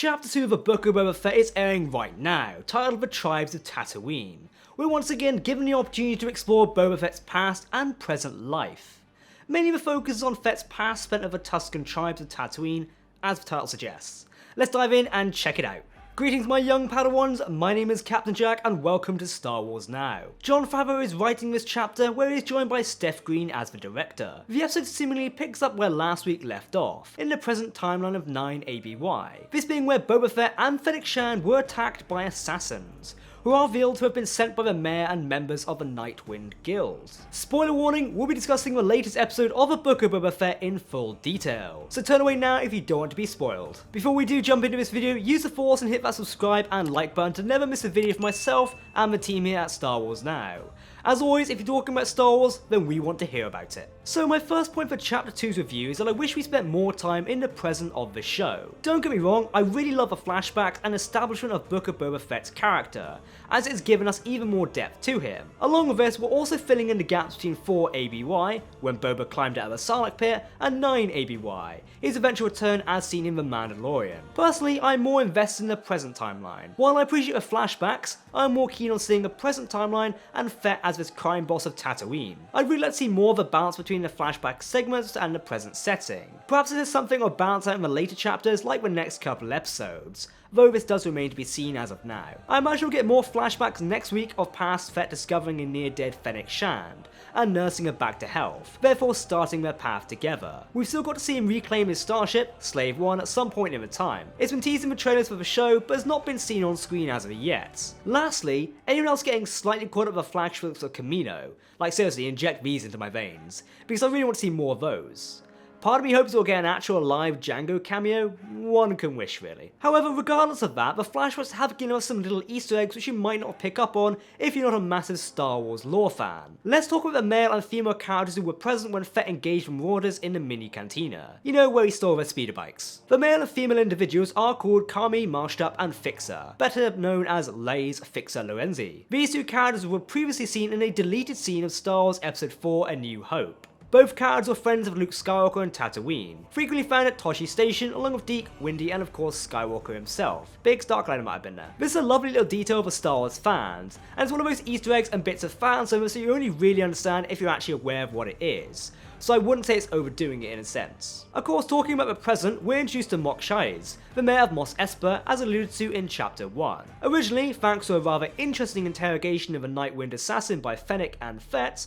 Chapter 2 of the Book of Boba Fett is airing right now, titled The Tribes of Tatooine. We're once again given the opportunity to explore Boba Fett's past and present life. Mainly the focus is on Fett's past spent over the Tusken Tribes of Tatooine, as the title suggests. Let's dive in and check it out. Greetings my young Padawans, my name is Captain Jack and welcome to Star Wars Now. Jon Favreau is writing this chapter where he is joined by Steph Green as the director. The episode seemingly picks up where last week left off, in the present timeline of 9 ABY, this being where Boba Fett and Fennec Shand were attacked by assassins, who are revealed to have been sent by the mayor and members of the Nightwind Guild. Spoiler warning, we'll be discussing the latest episode of the Book of Boba Fett in full detail, so turn away now if you don't want to be spoiled. Before we do jump into this video, use the force and hit that subscribe and like button to never miss a video for myself and the team here at Star Wars Now. As always, if you're talking about Star Wars, then we want to hear about it. So my first point for Chapter 2's review is that I wish we spent more time in the present of the show. Don't get me wrong, I really love the flashbacks and establishment of Book of Boba Fett's character, as it's given us even more depth to him. Along with this, we're also filling in the gaps between 4 ABY, when Boba climbed out of the Sarlacc pit, and 9 ABY, his eventual return as seen in The Mandalorian. Personally, I'm more invested in the present timeline. While I appreciate the flashbacks, I'm more keen on seeing the present timeline and Fett as this crime boss of Tatooine. I'd really like to see more of a balance between the flashback segments and the present setting. Perhaps this is something I'll balance out in the later chapters like the next couple episodes, though this does remain to be seen as of now. I imagine we'll get more flashbacks next week of past Fett discovering a near-dead Fennec Shand and nursing her back to health, therefore starting their path together. We've still got to see him reclaim his starship, Slave One, at some point in the time. It's been teasing the trailers for the show, but has not been seen on screen as of yet. Lastly, anyone else getting slightly caught up with the flagships of Camino? Like seriously, inject these into my veins, because I really want to see more of those. Part of me hopes we'll get an actual live Django cameo, one can wish really. However, regardless of that, the flashbacks have given us some little Easter eggs which you might not pick up on if you're not a massive Star Wars lore fan. Let's talk about the male and female characters who were present when Fett engaged the Marauders in the mini cantina. You know, where he stole their speeder bikes. The male and female individuals are called Kami, Marshtap, and Fixer, better known as Lay's Fixer Lorenzi. These two characters were previously seen in a deleted scene of Star Wars Episode 4 A New Hope. Both characters were friends of Luke Skywalker and Tatooine, frequently found at Tosche Station along with Deke, Windy, and of course Skywalker himself. Biggs Darklighter might have been there. This is a lovely little detail for Star Wars fans, and it's one of those Easter eggs and bits of fan service that you only really understand if you're actually aware of what it is, so I wouldn't say it's overdoing it in a sense. Of course, talking about the present, we're introduced to Mok Shaiz, the mayor of Mos Espa, as alluded to in Chapter 1. Originally, thanks to a rather interesting interrogation of a Nightwind assassin by Fennec and Fett,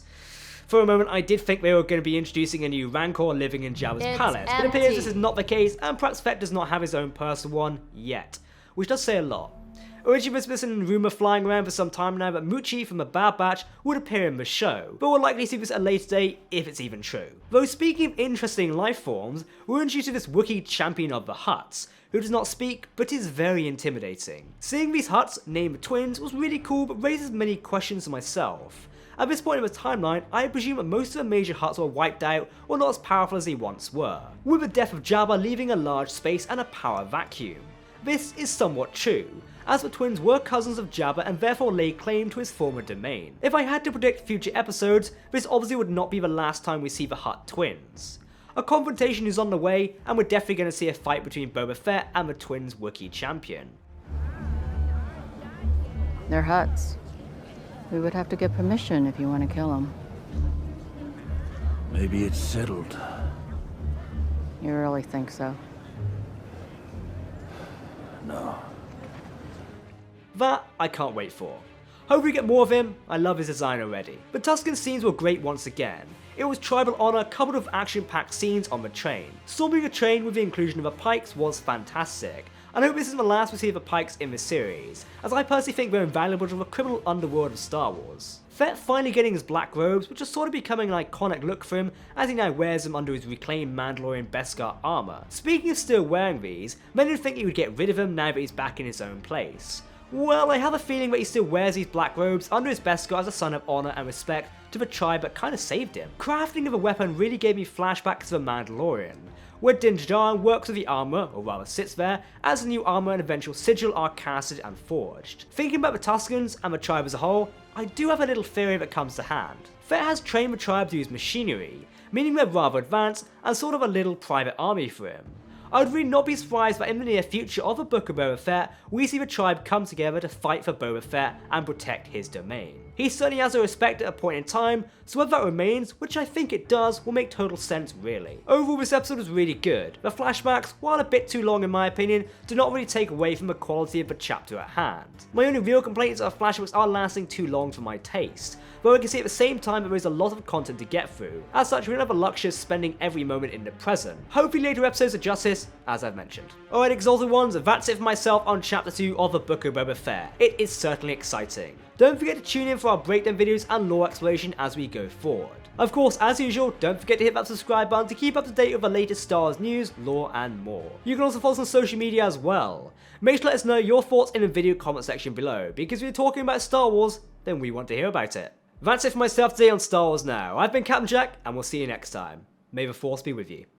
for a moment I did think they were going to be introducing a new Rancor living in Jabba's palace, but it appears this is not the case, and perhaps Fett does not have his own personal one yet, which does say a lot. Originally there's been a rumour flying around for some time now that Muchi from the Bad Batch would appear in the show, but we'll likely see this at a later date if it's even true. Though speaking of interesting life forms, we're introduced to this Wookiee champion of the Hutts, who does not speak but is very intimidating. Seeing these Hutts named twins was really cool but raises many questions to myself. At this point in the timeline, I presume that most of the major Hutts were wiped out or not as powerful as they once were, with the death of Jabba leaving a large space and a power vacuum. This is somewhat true, as the twins were cousins of Jabba and therefore lay claim to his former domain. If I had to predict future episodes, this obviously would not be the last time we see the Hutt twins. A confrontation is on the way, and we're definitely going to see a fight between Boba Fett and the twins' Wookiee champion. They're Hutts. We would have to get permission if you want to kill them. Maybe it's settled. You really think so? No. That I can't wait for. Hope we get more of him, I love his design already. The Tusken scenes were great once again. It was tribal honour coupled with action-packed scenes on the train. Storming a train with the inclusion of the Pikes was fantastic. I hope this is the last we see of the Pikes in this series, as I personally think they're invaluable to the criminal underworld of Star Wars. Fett finally getting his black robes, which are sort of becoming an iconic look for him as he now wears them under his reclaimed Mandalorian Beskar armour. Speaking of still wearing these, many would think he would get rid of them now that he's back in his own place. Well, I have a feeling that he still wears these black robes under his Beskar as a sign of honour and respect to the tribe that kind of saved him. Crafting of the weapon really gave me flashbacks to the Mandalorian, where Din Djarin works with the armour, or rather sits there, as the new armour and eventual sigil are casted and forged. Thinking about the Tuskens and the tribe as a whole, I do have a little theory that comes to hand. Fett has trained the tribe to use machinery, meaning they're rather advanced and sort of a little private army for him. I would really not be surprised that in the near future of a Book of Boba Fett, we see the tribe come together to fight for Boba Fett and protect his domain. He certainly has a respect at a point in time, so whether that remains, which I think it does, will make total sense really. Overall, this episode was really good. The flashbacks, while a bit too long in my opinion, do not really take away from the quality of the chapter at hand. My only real complaints are flashbacks are lasting too long for my taste, though I can see at the same time that there is a lot of content to get through. As such, we don't have the luxury of spending every moment in the present. Hopefully later episodes adjust this, as I've mentioned. Alright Exalted Ones, that's it for myself on Chapter 2 of the Book of Boba Fett. It is certainly exciting. Don't forget to tune in for our breakdown videos and lore exploration as we go forward. Of course, as usual, don't forget to hit that subscribe button to keep up to date with the latest Star Wars news, lore and more. You can also follow us on social media as well. Make sure to let us know your thoughts in the video comment section below, because if you're talking about Star Wars, then we want to hear about it. That's it for myself today on Star Wars Now. I've been Captain Jack, and we'll see you next time. May the Force be with you.